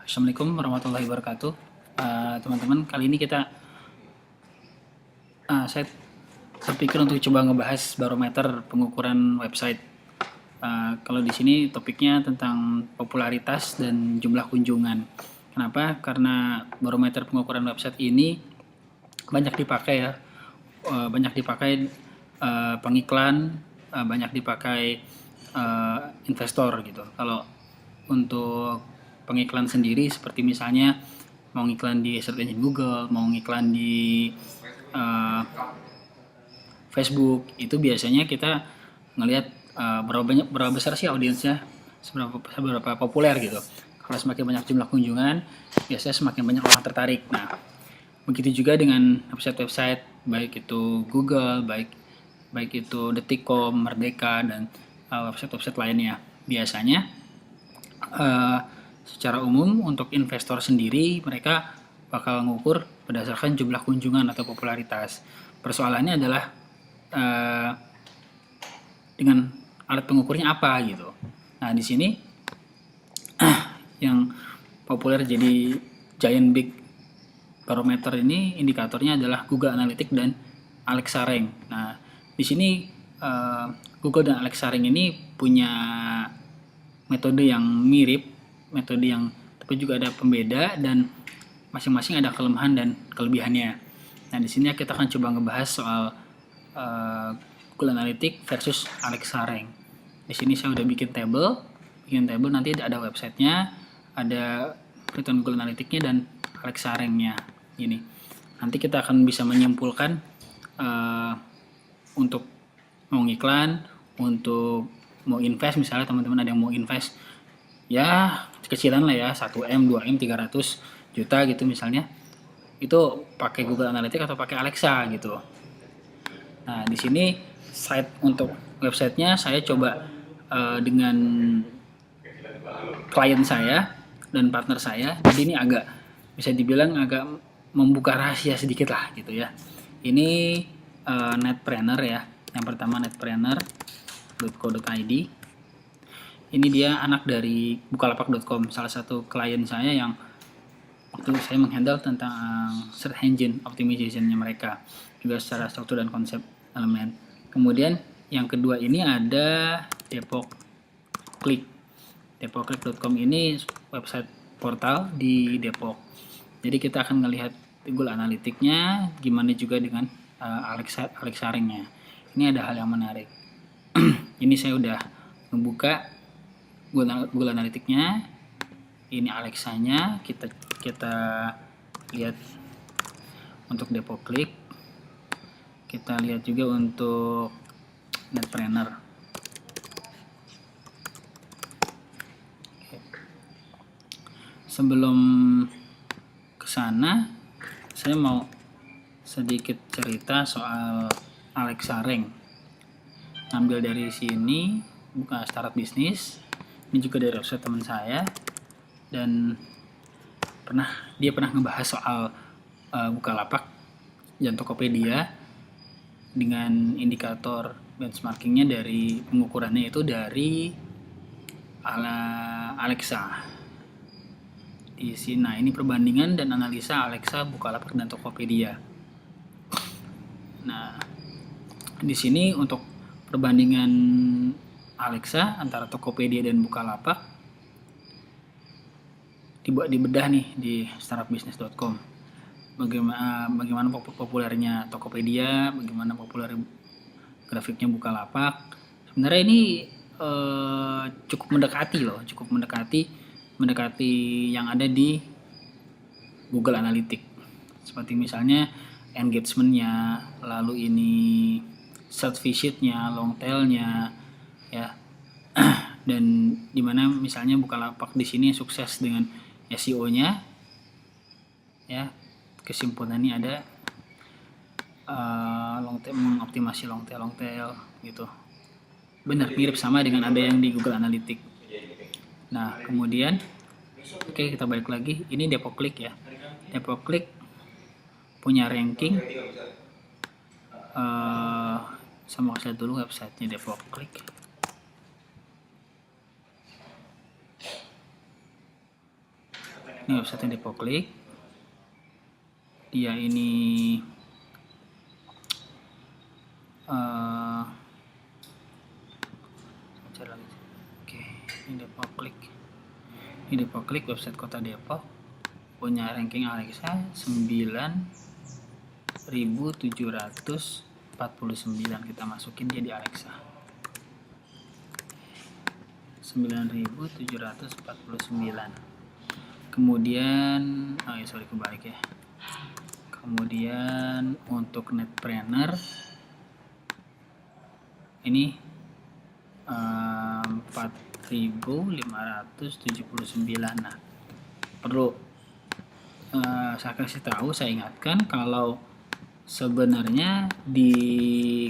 Assalamualaikum warahmatullahi wabarakatuh. Teman-teman, kali ini saya terpikir untuk coba ngebahas barometer pengukuran website. Kalau di sini topiknya tentang popularitas dan jumlah kunjungan. Kenapa? Karena barometer pengukuran website ini banyak dipakai ya, banyak dipakai pengiklan, banyak dipakai investor gitu. Kalau untuk pengiklan sendiri seperti misalnya mau ngiklan di search engine Google, mau ngiklan di uh, Facebook, itu biasanya kita ngelihat berapa besar sih audiensnya, seberapa populer gitu. Kalau semakin banyak jumlah kunjungan, biasanya semakin banyak orang tertarik. Nah, begitu juga dengan website-website baik itu Google, baik itu Detikcom, Merdeka, dan website-website lainnya. Biasanya uh, secara umum untuk investor sendiri mereka bakal mengukur berdasarkan jumlah kunjungan atau popularitas. Persoalannya adalah uh, dengan alat pengukurnya apa gitu. Nah, di sini yang populer jadi giant big barometer ini indikatornya adalah Google Analytics dan Alexa Rank. Nah, di sini Google dan Alexa Rank ini punya metode yang mirip, metode yang tapi juga ada pembeda dan masing-masing ada kelemahan dan kelebihannya. Nah, di sini kita akan coba ngebahas soal Google Analytics versus Alexa Rank. Di sini saya udah bikin table nanti ada websitenya, ada perhitungan Google Analytics-nya dan Alexa Rank-nya. Ini nanti kita akan bisa menyimpulkan untuk mau ngiklan, untuk mau invest, misalnya teman-teman ada yang mau invest ya kecilan lah ya, 1M, 2M, 300 juta gitu misalnya, itu pakai Google Analytics atau pakai Alexa gitu. Nah, di sini site untuk websitenya saya coba dengan klien saya dan partner saya. Jadi ini agak bisa dibilang agak membuka rahasia sedikit lah gitu ya. Ini Netpreneur ya. Yang pertama netpreneur.co.id. Ini dia anak dari bukalapak.com, salah satu klien saya yang waktu saya menghandle tentang search engine optimization-nya mereka, juga secara struktur dan konsep elemen. Kemudian yang kedua ini ada Depok Click. Depokclick.com ini website portal di Depok. Jadi kita akan melihat Google Analytics-nya, gimana juga dengan Alexa Ring-nya. Ini ada hal yang menarik. Ini saya udah membuka Google Analytics-nya. Ini Alexa-nya, kita lihat untuk Depok Click. Kita lihat juga untuk Netpreneur. Sebelum ke sana, saya mau sedikit cerita soal Alexa Rank. Ambil dari sini, buka startup bisnis. Ini juga dari website teman saya, dan dia pernah ngebahas soal Bukalapak dan Tokopedia dengan indikator benchmarkingnya dari pengukurannya itu dari Alexa. Di sini, nah ini perbandingan dan analisa Alexa, Bukalapak, dan Tokopedia. Nah, di sini untuk perbandingan Alexa antara Tokopedia dan Bukalapak dibedah nih di startupbusiness.com. Bagaimana populernya Tokopedia, bagaimana populer grafiknya Bukalapak. Sebenarnya ini cukup mendekati yang ada di Google Analytics. Seperti misalnya engagement-nya, lalu ini search visit-nya, long tail-nya, ya. Dan dimana misalnya Bukalapak di sini sukses dengan SEO-nya, ya. Kesimpulannya ada long tail, mengoptimasi long tail gitu. Benar, mirip sama dengan ada yang di Google Analytics. Nah, kemudian kita balik lagi. Ini Depok Click ya. Depok Click punya ranking. Saya mau kasih dulu websitenya Depok Click. Ini website DepoClick. Dia ini oke, ini DepoClick. Ini DepoClick, website Kota Depok, punya ranking Alexa 9.749. Kita masukin dia di Alexa 9.749. Kemudian kebalik ya. Kemudian untuk Netpreneur ini 4.579. Nah, perlu saya kasih tahu, saya ingatkan kalau sebenarnya di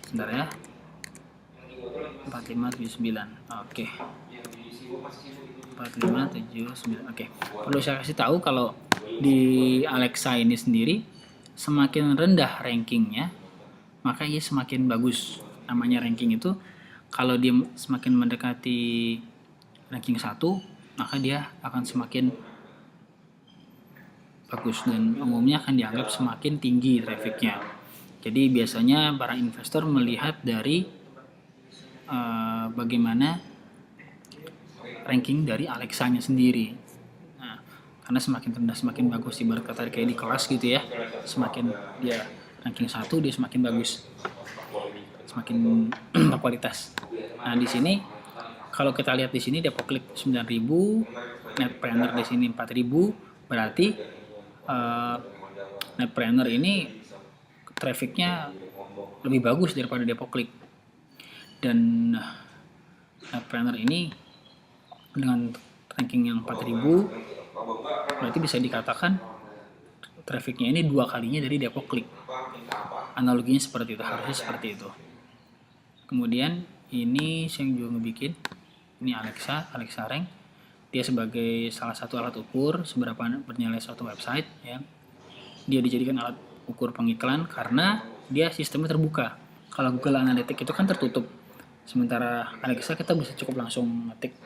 sebentar ya, 4579. Oke. 4579. Oke. Perlu saya kasih tahu kalau di Alexa ini sendiri semakin rendah rankingnya, maka ia semakin bagus. Namanya ranking itu kalau dia semakin mendekati ranking 1, maka dia akan semakin bagus dan umumnya akan dianggap semakin tinggi trafficnya. Jadi biasanya para investor melihat dari bagaimana ranking dari Alexa-nya sendiri. Nah, karena semakin rendah semakin bagus, ibarat kata kayak di kelas gitu ya. Semakin dia ranking 1, dia semakin bagus, semakin berkualitas. Nah, di sini kalau kita lihat di sini DepoClick 9.000, Netpreneur di sini 4.000, berarti Netpreneur ini trafficnya lebih bagus daripada DepoClick. Dan Netpreneur ini dengan ranking yang 4.000 berarti bisa dikatakan trafficnya ini 2 kalinya dari DepoClick. Analoginya seperti itu, harusnya seperti itu. Kemudian ini saya juga ngebikin ini Alexa Rank. Dia sebagai salah satu alat ukur seberapa bernilai suatu website ya. Dia dijadikan alat ukur pengiklan karena dia sistemnya terbuka. Kalau Google Analytics itu kan tertutup. Sementara Alexa kita bisa cukup langsung ngetik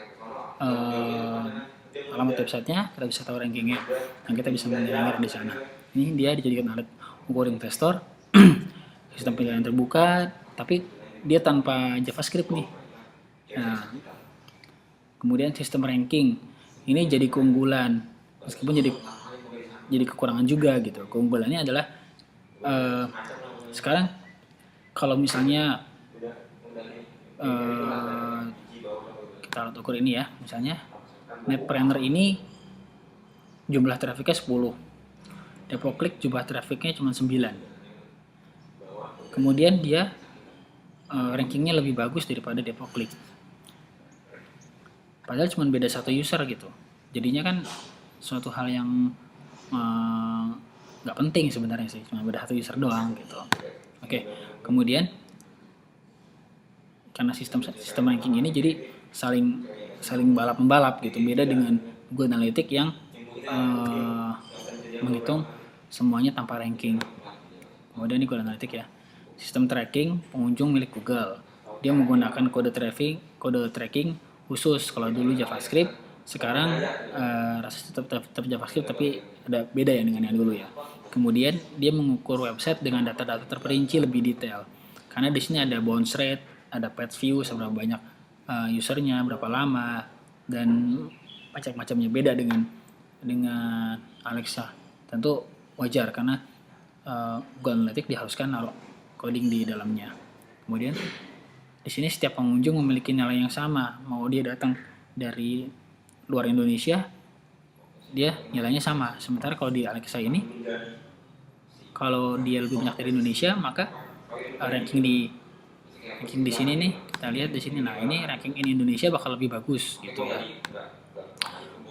alamat websitenya, kita bisa tahu rankingnya, dan kita bisa menilai di sana. Ini dia dijadikan alat ukur investor, sistem penilaian terbuka, tapi dia tanpa JavaScript nih. Nah, kemudian sistem ranking ini jadi keunggulan, meskipun jadi kekurangan juga gitu. Keunggulannya adalah sekarang kalau misalnya kita alat ukur ini ya, misalnya Netpreneur ini jumlah trafiknya 10, DepoClick jumlah trafiknya cuma 9. Kemudian dia rankingnya lebih bagus daripada DepoClick, padahal cuma beda 1 user gitu. Jadinya kan suatu hal yang nggak penting sebenarnya sih, cuma beda 1 user doang gitu. Oke. Kemudian karena sistem ranking ini jadi saling balap membalap gitu, beda dengan Google Analytics yang menghitung semuanya tanpa ranking. Kemudian ini Google Analytics ya, sistem tracking pengunjung milik Google. Dia menggunakan kode tracking khusus. Kalau dulu JavaScript, sekarang rasanya tetap JavaScript tapi ada beda ya dengan yang dulu ya. Kemudian dia mengukur website dengan data-data terperinci lebih detail. Karena di sini ada bounce rate, ada page view, seberapa banyak usernya, berapa lama, dan macam-macamnya, beda dengan Alexa. Tentu wajar karena Google Analytics diharuskan naruh coding di dalamnya. Kemudian di sini setiap pengunjung memiliki nilai yang sama, mau dia datang dari luar Indonesia, dia nilainya sama. Sementara kalau di Alexa ini, kalau dia lebih banyak dari Indonesia, maka ranking di sini nih, kita lihat di sini. Nah, ini ranking in Indonesia bakal lebih bagus gitu ya.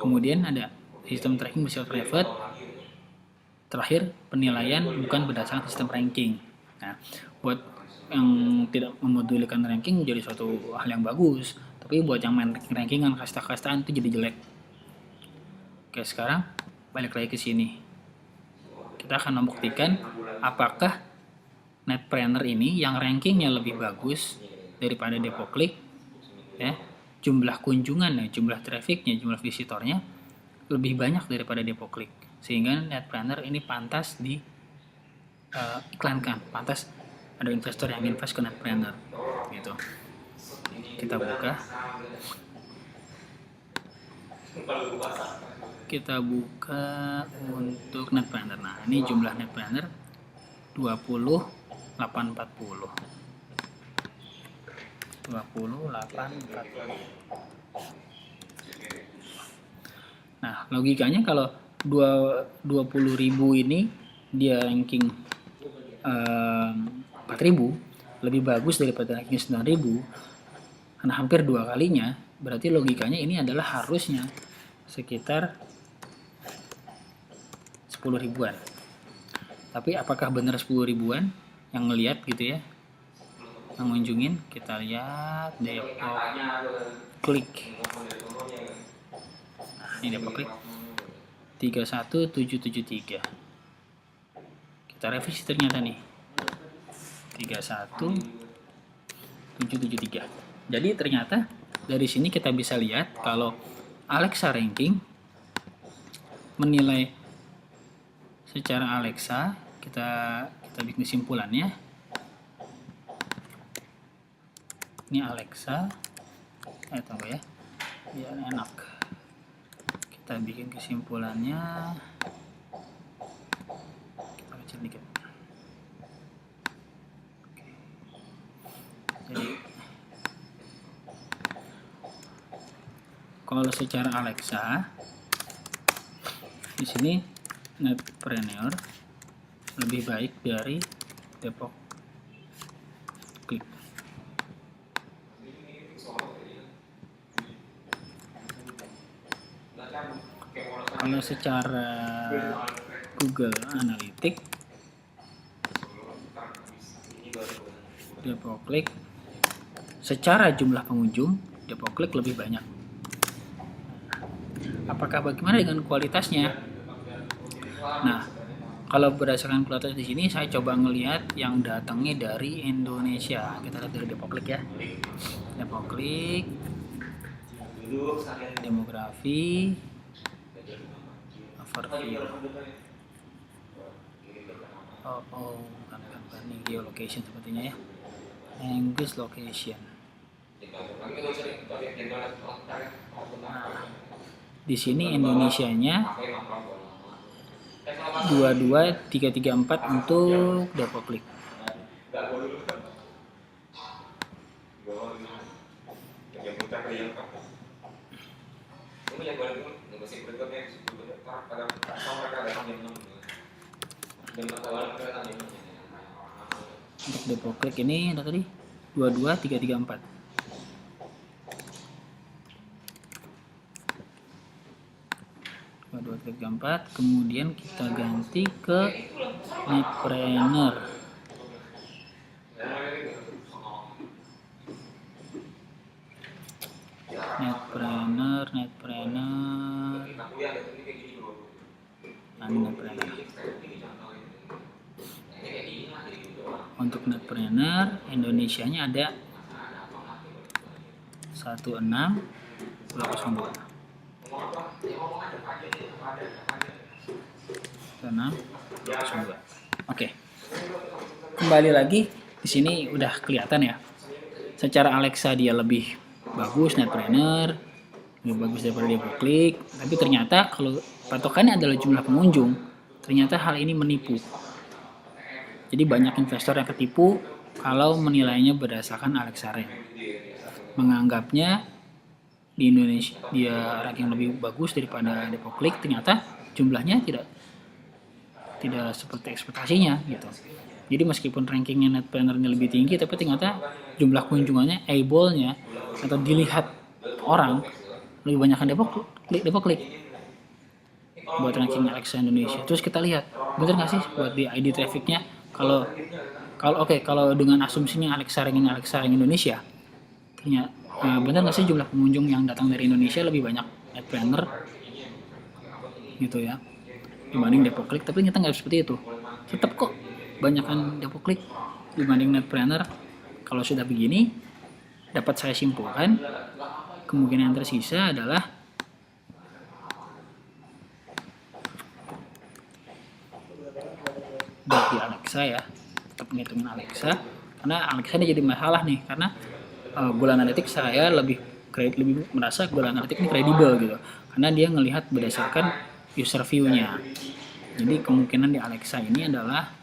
Kemudian ada sistem tracking bersifat private. Terakhir, penilaian bukan berdasarkan sistem ranking. Nah, buat yang tidak memodulikan ranking jadi suatu hal yang bagus, tapi buat yang main rankingan kasta-kastaan itu jadi jelek. Oke, sekarang balik lagi ke sini. Kita akan membuktikan apakah Netpreneur ini yang rankingnya lebih bagus daripada DepoClick ya, jumlah kunjungan, jumlah trafficnya, jumlah visitornya lebih banyak daripada Depoclick, sehingga Netpreneur ini pantas di iklankan, pantas ada investor yang invest ke Netpreneur gitu. Kita buka untuk Netpreneur. Nah, ini jumlah Netpreneur 20.840. Nah, logikanya kalau 20.000 ini dia ranking 4.000, lebih bagus daripada ranking 9.000, karena hampir 2 kalinya, berarti logikanya ini adalah harusnya sekitar 10 ribuan. Tapi apakah benar 10 ribuan yang ngelihat gitu ya, yang mengunjungin? Kita lihat Depoclick. Nah, ini Depoclick 31773. Kita revisi ternyata nih 31773. Jadi ternyata dari sini kita bisa lihat kalau Alexa ranking menilai secara Alexa, kita bikin kesimpulannya. Ini Alexa, tunggu ya, biar enak. Kita bikin kesimpulannya. Kita kecil dikit. Jadi kalau secara Alexa, di sini Netpreneur lebih baik dari Depoclick. Kalau secara Google Analytics, Depoclick secara jumlah pengunjung, Depoclick lebih banyak. Apakah bagaimana dengan kualitasnya? Nah, kalau berdasarkan kualitas di sini, saya coba ngelihat yang datangnya dari Indonesia. Kita lihat dari Depoclick ya. Depoclick, demografi, overview. Bukan ini geolocation sepertinya ya. English location. Nah, di sini Indonesianya 22334 untuk Depoclick. Untuk Depoclick ini ada tadi 22334. Kemudian kita ganti ke Netpreneur. Untuk Netpreneur Indonesianya ada 16202. Oke. Kembali lagi di sini udah kelihatan ya. Secara Alexa dia lebih bagus Netpreneur, lebih bagus daripada Depoclick, tapi ternyata kalau patokannya adalah jumlah pengunjung, ternyata hal ini menipu. Jadi banyak investor yang ketipu kalau menilainya berdasarkan Alexa rank. Menganggapnya di Indonesia dia ranking lebih bagus daripada Depoclick, ternyata jumlahnya tidak seperti ekspektasinya gitu. Jadi meskipun rankingnya Netpreneur-nya lebih tinggi, tapi ternyata jumlah kunjungannya, eyeball-nya atau dilihat orang lebih banyak kan Depoclick buat ranking Alexa Indonesia. Terus kita lihat, bener nggak sih buat di ID trafficnya? Kalau dengan asumsinya Alexa ranking Indonesia, ternyata bener nggak sih jumlah pengunjung yang datang dari Indonesia lebih banyak Netpreneur gitu ya dibanding Depoclick? Tapi ternyata nggak seperti itu. Tetap kok banyakan Depoclick dibanding Netpreneur. Kalau sudah begini, dapat saya simpulkan kemungkinan yang tersisa adalah dari Alexa ya, tetap ngitungin Alexa, karena Alexa ini jadi masalah nih, karena Google Analytics saya lebih merasa Google Analytics ini kredibel gitu, karena dia ngelihat berdasarkan user view-nya. Jadi kemungkinan di Alexa ini adalah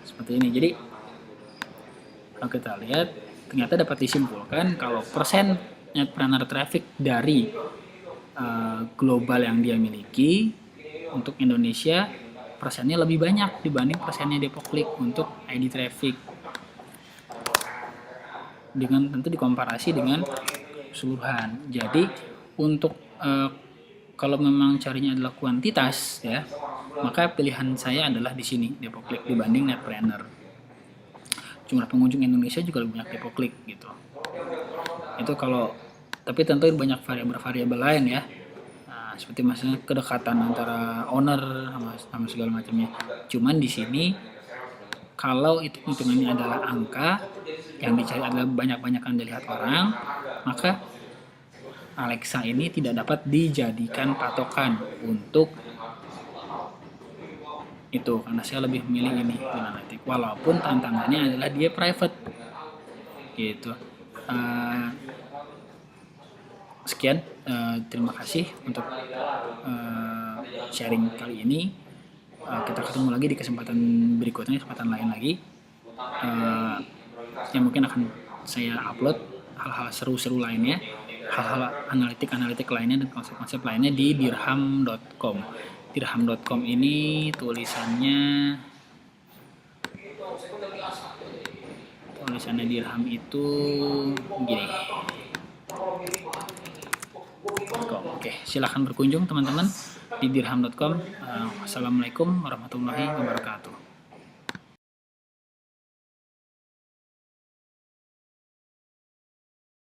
seperti ini. Jadi kalau kita lihat ternyata dapat disimpulkan kalau persen netpreneur traffic dari global yang dia miliki untuk Indonesia persennya lebih banyak dibanding persennya Depoklik untuk ID traffic, dengan tentu dikomparasi dengan keseluruhan. Jadi untuk kalau memang carinya adalah kuantitas ya, maka pilihan saya adalah di sini Depoklik dibanding netpreneur. Jumlah pengunjung Indonesia juga lebih banyak Depoklik gitu. Itu kalau, tapi tentu banyak variabel lain ya. Nah, seperti misalnya kedekatan antara owner sama segala macamnya. Cuman di sini kalau itu hitungannya adalah angka yang dicari adalah banyak-banyakan dilihat orang, maka Alexa ini tidak dapat dijadikan patokan untuk itu, karena saya lebih memilih ini Google Analytics, walaupun tantangannya adalah dia private gitu. Sekian, terima kasih untuk sharing kali ini. Kita ketemu lagi di kesempatan berikutnya, kesempatan lain lagi yang mungkin akan saya upload hal-hal seru-seru lainnya, hal-hal analitik lainnya dan konsep-konsep lainnya di dirham.com. Dirham.com ini tulisannya dirham itu gini. Oke, silahkan berkunjung teman-teman di dirham.com. Wassalamualaikum warahmatullahi wabarakatuh.